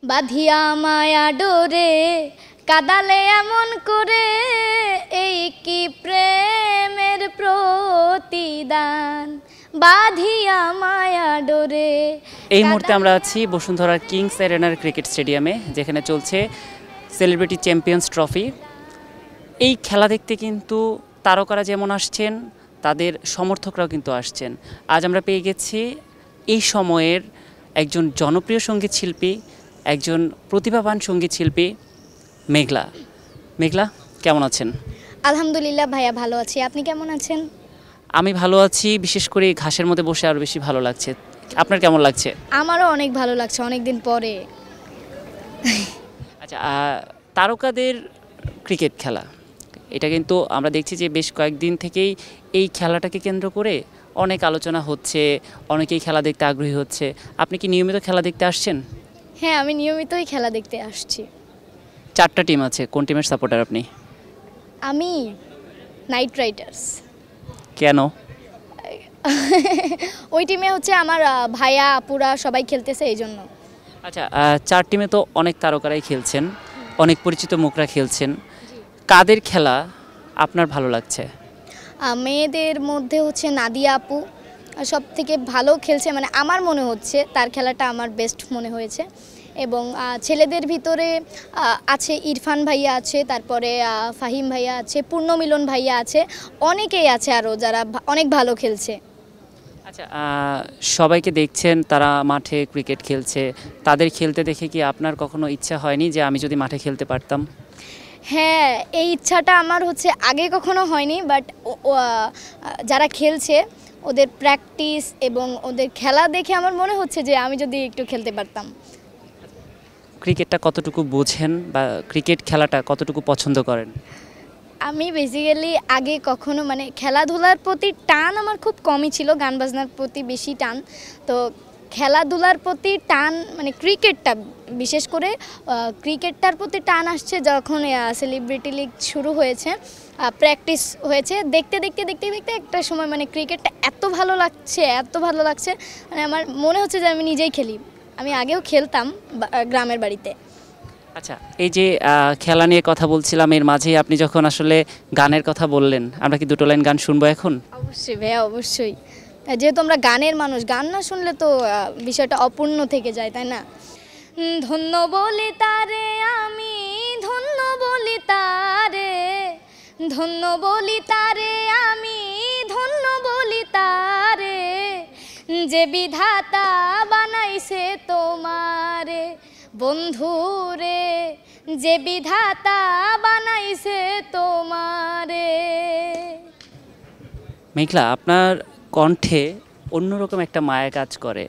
বাঁধিয়া মায়া ডোরে কাদালে এমন করে, এই কি প্রেমের প্রতিদান। বাঁধিয়া মায়া ডোরে। এই মুহূর্তে আমরা আছি বসুন্ধরার কিংস এরেনার ক্রিকেট স্টেডিয়ামে, যেখানে চলছে সেলিব্রিটি চ্যাম্পিয়ন্স ট্রফি। এই খেলা দেখতে কিন্তু তারকারা যেমন আসছেন, তাদের সমর্থকরাও কিন্তু আসছেন। আজ আমরা পেয়ে গেছি এই সময়ের একজন জনপ্রিয় সঙ্গীত শিল্পী, একজন প্রতিভাবান সঙ্গীত শিল্পী মেঘলা। মেঘলা, কেমন আছেন? আলহামদুলিল্লাহ ভাইয়া, ভালো আছি। আপনি কেমন আছেন? আমি ভালো আছি, বিশেষ করে ঘাসের মধ্যে বসে আরও বেশি ভালো লাগছে। আপনার কেমন লাগছে? আমারও অনেক ভালো লাগছে, অনেক দিন পরে। আচ্ছা, তারকাদের ক্রিকেট খেলা, এটা কিন্তু আমরা দেখছি যে বেশ কয়েকদিন থেকেই এই খেলাটাকে কেন্দ্র করে অনেক আলোচনা হচ্ছে, অনেকেই খেলা দেখতে আগ্রহী হচ্ছে। আপনি কি নিয়মিত খেলা দেখতে আসছেন? হ্যাঁ, আমি নিয়মিতই খেলা দেখতে আসছি। 4টা টিম আছে, কোন টিমের সাপোর্টার আপনি? আমি নাইট রাইডার্স। কেন? ওই টিমে হচ্ছে আমার ভাইয়া আপুরা সবাই খেলতেছে, এই জন্য। আচ্ছা, 4 টিমে তো অনেক তারকারাই খেলছেন, অনেক পরিচিত মুখরা খেলছেন। কাদের খেলা আপনার ভালো লাগছে? মেয়েদের মধ্যে হচ্ছে নাদিয়া আপু সব থেকে ভালো খেলছে, মানে আমার মনে হচ্ছে তার খেলাটা আমার বেস্ট মনে হয়েছে। এবং ছেলেদের ভিতরে আছে ইরফান ভাইয়া আছে, তারপরে ফাহিম ভাইয়া আছে, পূর্ণমিলন ভাইয়া আছে, অনেকেই আছে আরও যারা অনেক ভালো খেলছে। আচ্ছা, সবাইকে দেখছেন তারা মাঠে ক্রিকেট খেলছে, তাদের খেলতে দেখে কি আপনার কখনো ইচ্ছা হয়নি যে আমি যদি মাঠে খেলতে পারতাম? হ্যাঁ, এই ইচ্ছাটা আমার হচ্ছে আগে কখনো হয়নি, বাট যারা খেলছে ওদের প্র্যাকটিস এবং ওদের খেলা দেখে আমার মনে হচ্ছে যে আমি যদি একটু খেলতে পারতাম। ক্রিকেটটা কতটুকু বোঝেন বা ক্রিকেট খেলাটা কতটুকু পছন্দ করেন? আমি বেসিক্যালি আগে কখনো মানে খেলাধুলার প্রতি টান আমার খুব কমই ছিল, গান বাজনার প্রতি বেশি টান। তো খেলাধুলার প্রতি টান মানে ক্রিকেটটা বিশেষ করে ক্রিকেটটার প্রতি টান আসছে যখন সেলিব্রিটি লিগ শুরু হয়েছে, প্র্যাকটিস হয়েছে, দেখতে দেখতে দেখতে দেখতে একটা সময় মানে ক্রিকেটটা এত ভালো লাগছে, এত ভালো লাগছে, মানে আমার মনে হচ্ছে যে আমি নিজেই খেলি। আমি আগেও খেলতাম গ্রামের বাড়িতে। আচ্ছা, এই যে খেলা নিয়ে কথা বলছিলাম, এর মাঝেই আপনি যখন আসলে গানের কথা বললেন, আমরা কি 2 লাইন গান শুনবো এখন? অবশ্যই ভাইয়া, অবশ্যই। যেহেতু আমরা গানের মানুষ, গান না শুনলে তো বিষয়টা অপূর্ণ থেকে যায়, তাই না? ধন্য বলি তারে আমি, ধন্য বলি তারে, ধন্য বলি তারে আমি, ধন্য বলি তারে, যে বিধাতা বানাইছে তোমারে বন্ধুরে, যে বিধাতা বানাইছে তোমারে। মেঘলা, আপনার কণ্ঠে অন্যরকম একটা মায়া কাজ করে।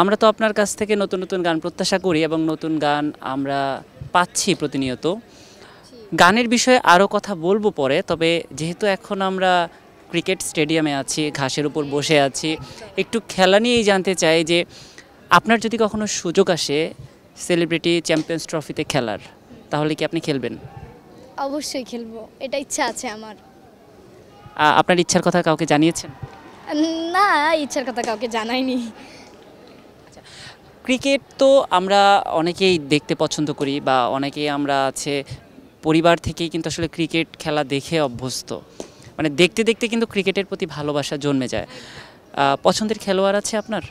আমরা তো আপনার কাছ থেকে নতুন নতুন গান প্রত্যাশা করি এবং নতুন গান আমরা পাচ্ছি প্রতিনিয়ত। গানের বিষয়ে আরও কথা বলবো পরে, তবে যেহেতু এখন আমরা ক্রিকেট স্টেডিয়ামে আছি, ঘাসের উপর বসে আছি, একটু খেলা নিয়েই জানতে চাই যে আপনার যদি কখনো সুযোগ আসে সেলিব্রিটি চ্যাম্পিয়ন্স ট্রফিতে খেলার, তাহলে কি আপনি খেলবেন? অবশ্যই খেলবো, এটা ইচ্ছা আছে আমার। আপনার ইচ্ছার কথা কাউকে জানিয়েছেন? না, ইচ্ছার কথা কাউকে জানাইনি। ক্রিকেট তো আমরা অনেকেই দেখতে পছন্দ করি, বা অনেকেই আমরা আছে পরিবার থেকেই কিন্তু আসলে ক্রিকেট খেলা দেখে অভ্যস্ত, মানে দেখতে দেখতে কিন্তু ক্রিকেটের প্রতি ভালোবাসা জন্মে যায়। পছন্দের খেলোয়াড় আছে আপনার?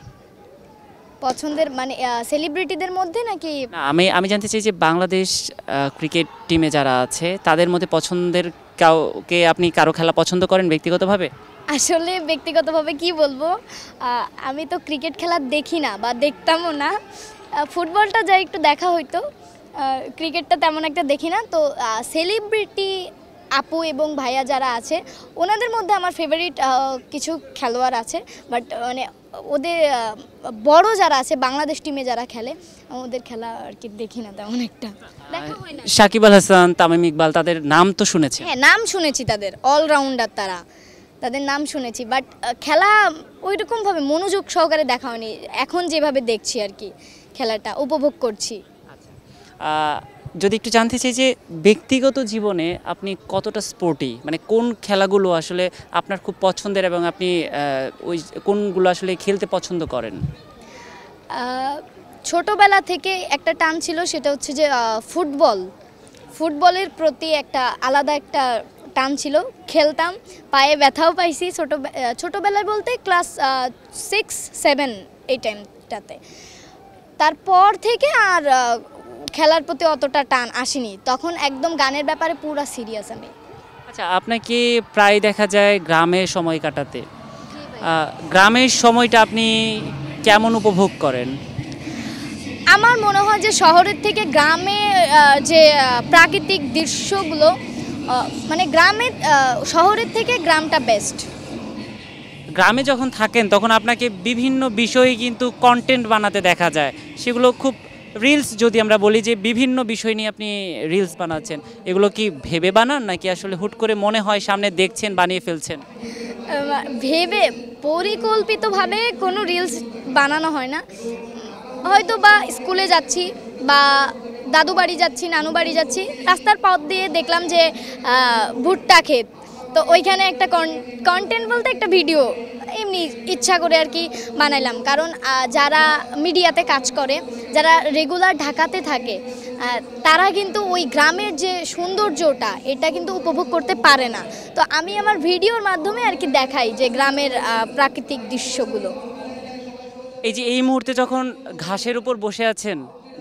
পছন্দের মানে সেলিব্রিটিদের মধ্যে নাকি? না, আমি জানতে চাই যে বাংলাদেশ ক্রিকেট টিমে যারা আছে তাদের মধ্যে পছন্দের কাউকে, আপনি কারো খেলা পছন্দ করেন ব্যক্তিগতভাবে? আসলে ব্যক্তিগতভাবে কি বলবো, আমি তো ক্রিকেট খেলা দেখি না বা দেখতামও না। ফুটবলটা যা একটু দেখা হইতো, ক্রিকেটটা তেমন একটা দেখি না। তো সেলিব্রিটি আপু এবং ভাইয়া যারা আছে ওনাদের মধ্যে আমার ফেভারিট কিছু খেলোয়াড় আছে, বাট মানে ওদের বড় যারা আছে বাংলাদেশ টিমে যারা খেলে ওদের খেলা আর কি দেখি না তেমন একটা, দেখা হয় না। সাকিব আল হাসান, তামিম ইকবাল, তাদের নাম তো শুনেছেন? হ্যাঁ, নাম শুনেছি, তাদের অলরাউন্ডার তারা, তাদের নাম শুনেছি, বাট খেলা ওই রকমভাবে মনোযোগ সহকারে দেখা হয়নি। এখন যেভাবে দেখছি আর কি, খেলাটা উপভোগ করছি। যদি একটু জানতে চাই যে ব্যক্তিগত জীবনে আপনি কতটা স্পোর্টি, মানে কোন খেলাগুলো আসলে আপনার খুব পছন্দের এবং আপনি ওই কোনগুলো আসলে খেলতে পছন্দ করেন? ছোটবেলা থেকে একটা টান ছিল, সেটা হচ্ছে যে ফুটবলের প্রতি একটা আলাদা একটা টান ছিল। খেলতাম, পায়ে ব্যথাও পাইছি ছোটোবেলায় বলতে ক্লাস 6-7 এই টাইমটাতে। তারপর থেকে আর খেলার প্রতি অতটা টান আসেনি, তখন একদম গানের ব্যাপারে পুরো সিরিয়াস আমি। আচ্ছা, আপনাকে প্রায় দেখা যায় গ্রামে সময় কাটাতে, গ্রামের সময়টা আপনি কেমন উপভোগ করেন? আমার মনে হয় যে শহরের থেকে গ্রামে যে প্রাকৃতিক দৃশ্যগুলো, মানে শহরের থেকে গ্রামটা বেস্ট। গ্রামে যখন থাকেন তখন আপনাকে বিভিন্ন বিষয়ে কিন্তু কন্টেন্ট বানাতে দেখা যায়, সেগুলো খুব রিলস, যদি আমরা বলি যে বিভিন্ন বিষয় নিয়ে আপনি রিলস বানাচ্ছেন, এগুলো কি ভেবে বানান নাকি আসলে হুট করে মনে হয় সামনে দেখছেন বানিয়ে ফেলছেন? ভেবে পরিকল্পিতভাবে কোনো রিলস বানানো হয় না। হয়তো বা স্কুলে যাচ্ছি বা দাদু বাড়ি যাচ্ছি, নানু বাড়ি যাচ্ছি, রাস্তার পথ দিয়ে দেখলাম যে ভুট্টা ক্ষেত, তো ওইখানে একটা কন্টেন্ট বলতে একটা ভিডিও এমনি ইচ্ছা করে আর কি বানাইলাম। কারণ যারা মিডিয়াতে কাজ করে, যারা রেগুলার ঢাকাতে থাকে, তারা কিন্তু ওই গ্রামের যে সৌন্দর্যটা এটা কিন্তু উপভোগ করতে পারে না। তো আমি আমার ভিডিওর মাধ্যমে আর কি দেখাই যে গ্রামের প্রাকৃতিক দৃশ্যগুলো। এই যে এই মুহূর্তে যখন ঘাসের উপর বসে আছেন,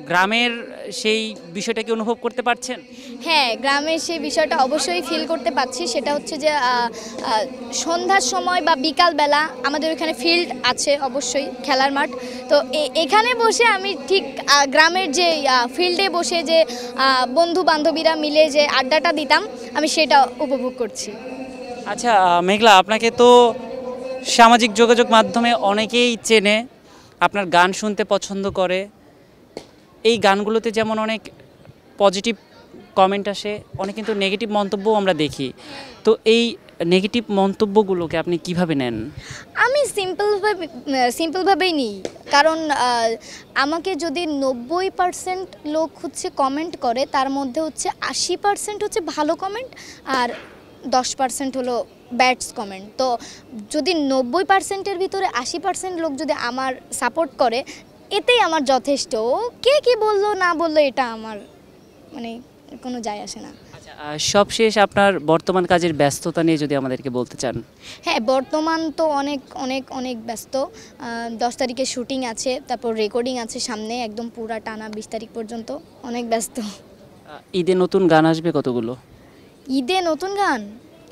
গ্রামের সেই বিষয়টা কি অনুভব করতে পারছেন? হ্যাঁ, গ্রামের সেই বিষয়টা অবশ্যই ফিল করতে পারছি। সেটা হচ্ছে যে সন্ধ্যার সময় বা বিকালবেলা আমাদের ওইখানে ফিল্ড আছে, অবশ্যই খেলার মাঠ। তো এখানে বসে আমি ঠিক গ্রামের যে ফিল্ডে বসে যে বন্ধু বান্ধবীরা মিলে যে আড্ডাটা দিতাম, আমি সেটা উপভোগ করছি। আচ্ছা মেঘলা, আপনাকে তো সামাজিক যোগাযোগ মাধ্যমে অনেকেই চেনে, আপনার গান শুনতে পছন্দ করে। এই গানগুলোতে যেমন অনেক পজিটিভ কমেন্ট আসে, অনেক কিন্তু নেগেটিভ মন্তব্যও আমরা দেখি। তো এই নেগেটিভ মন্তব্যগুলোকে আপনি কিভাবে নেন? আমি সিম্পলভাবেই নিই। কারণ আমাকে যদি 90% লোক হচ্ছে কমেন্ট করে, তার মধ্যে হচ্ছে 80% হচ্ছে ভালো কমেন্ট আর 10% হলো ব্যাডস কমেন্ট। তো যদি 90%-এর ভিতরে 80% লোক যদি আমার সাপোর্ট করে, এতেই আমার যথেষ্ট। কে কি বললো না বললো এটা আমার মানে কোনো যায় আসে না। সবশেষ আপনার বর্তমান কাজের ব্যস্ততা নিয়ে যদি আমাদেরকে বলতে চান। হ্যাঁ, বর্তমান তো অনেক অনেক অনেক ব্যস্ত। 10 তারিখে শুটিং আছে, তারপর রেকর্ডিং আছে সামনে, একদম পুরা টানা 20 তারিখ পর্যন্ত অনেক ব্যস্ত। ঈদে নতুন গান আসবে কতগুলো? ঈদে নতুন গান,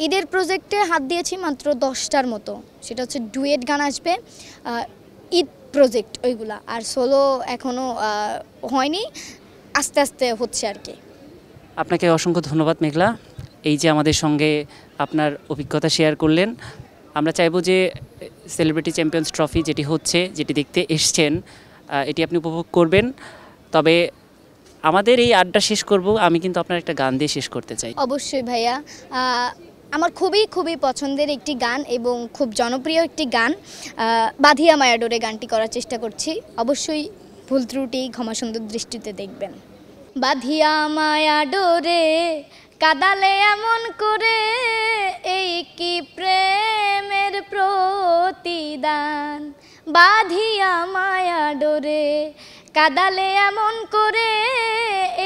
ঈদের প্রজেক্টে হাত দিয়েছি মাত্র 10টার মতো। সেটা হচ্ছে ডুয়েট গান আসবে, ঈদ প্রজেক্ট ওইগুলা। আর সোলো এখনও হয়নি, আস্তে আস্তে হচ্ছে আর কি। আপনাকে অসংখ্য ধন্যবাদ মেঘলা, এই যে আমাদের সঙ্গে আপনার অভিজ্ঞতা শেয়ার করলেন। আমরা চাইবো যে সেলিব্রিটি চ্যাম্পিয়ন্স ট্রফি যেটি হচ্ছে, যেটি দেখতে এসছেন, এটি আপনি উপভোগ করবেন। তবে আমাদের এই আড্ডা শেষ করব, আমি কিন্তু আপনার একটা গান দিয়ে শেষ করতে চাই। অবশ্যই ভাইয়া, আমার খুবই খুবই পছন্দের একটি গান এবং খুব জনপ্রিয় একটি গান, বাঁধিয়া মায়া ডোরে গানটি করার চেষ্টা করছি। অবশ্যই ভুল ত্রুটি ক্ষমা সুন্দর দৃষ্টিতে দেখবেন। বাঁধিয়া মায়া ডোরে কাদালে এমন করে, এই কি প্রেমের প্রতিদান। বাঁধিয়া মায়া ডোরে কাদালে এমন করে,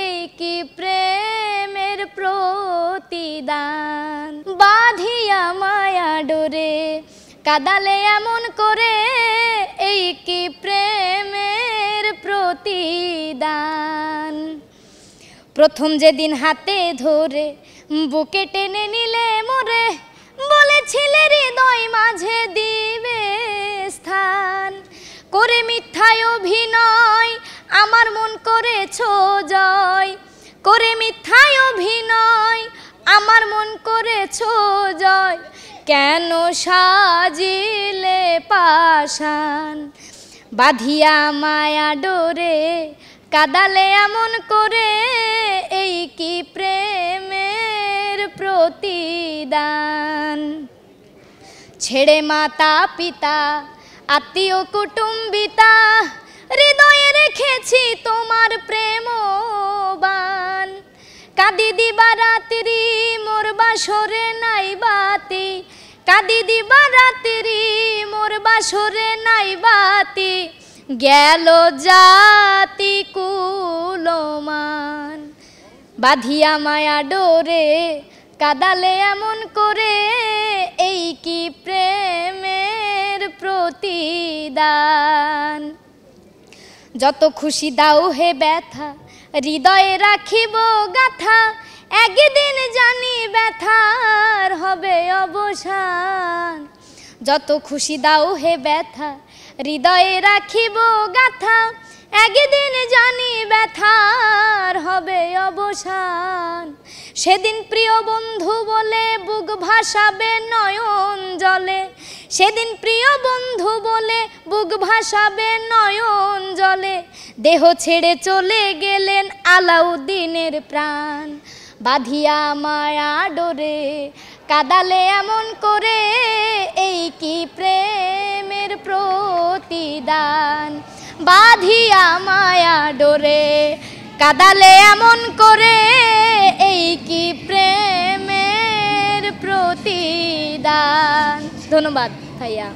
এই কি প্রেমের প্রতিদান। বাঁধিয়া মায়া ডোরে কাদালে এমন করে, এই কি প্রেমের প্রতিদান। প্রথম যেদিন হাতে ধরে বুকে টেনে নিলে মোরে, বলেছিলে হৃদয় মাঝে দিবে স্থান। করে মিথ্যায় অভিনয় আমার মন করেছ জয়, করে মিথ্যায় অভিনয় আমার মন করেছ জয়। কেন সাজিলে পাষাণ, বাঁধিয়া মায়া ডোরে কাদালে এমন করে, এই কি প্রেমের প্রতিদান। ছেড়ে মাতা পিতা আত্মীয় কুটুম্বিতা, হৃদয়ে রেখেছি তোমার প্রেমবান। কাঁদি দিবা রাত্রি মোর বাসরে নাই বাতি, কাঁদি দিবা রাত্রি মোর বাসরে নাই বাতি। গেল জাতি কুলমান, বাঁধিয়া মায়া ডোরে কাদালে এমন করে, এই কি প্রেমের প্রতিদান। যত খুশি দাও হে ব্যথা, হৃদয়ে রাখিব গাথা, একদিন জানি ব্যথার হবে অবসান। যত খুশি দাও হে ব্যথা, হৃদয়ে রাখিব গাথা, একদিন জানি ব্যথার হবে অবসান। সেদিন প্রিয় বন্ধু বলে বুক ভাসাবে নয়ন জলে, সেদিন প্রিয় বন্ধু বলে বুক ভাসাবে নয়ন জলে, দেহ ছেড়ে চলে গেলেন আলাউদ্দিনের প্রাণ। বাঁধিয়া মায়া ডোরে কাদালে এমন করে, এই কি প্রেমের প্রতিদান। বাঁধিয়া মায়া ডোরে কাদালে এমন করে, এই কি প্রেমের প্রতিদান। ধন্যবাদ ভাইয়া।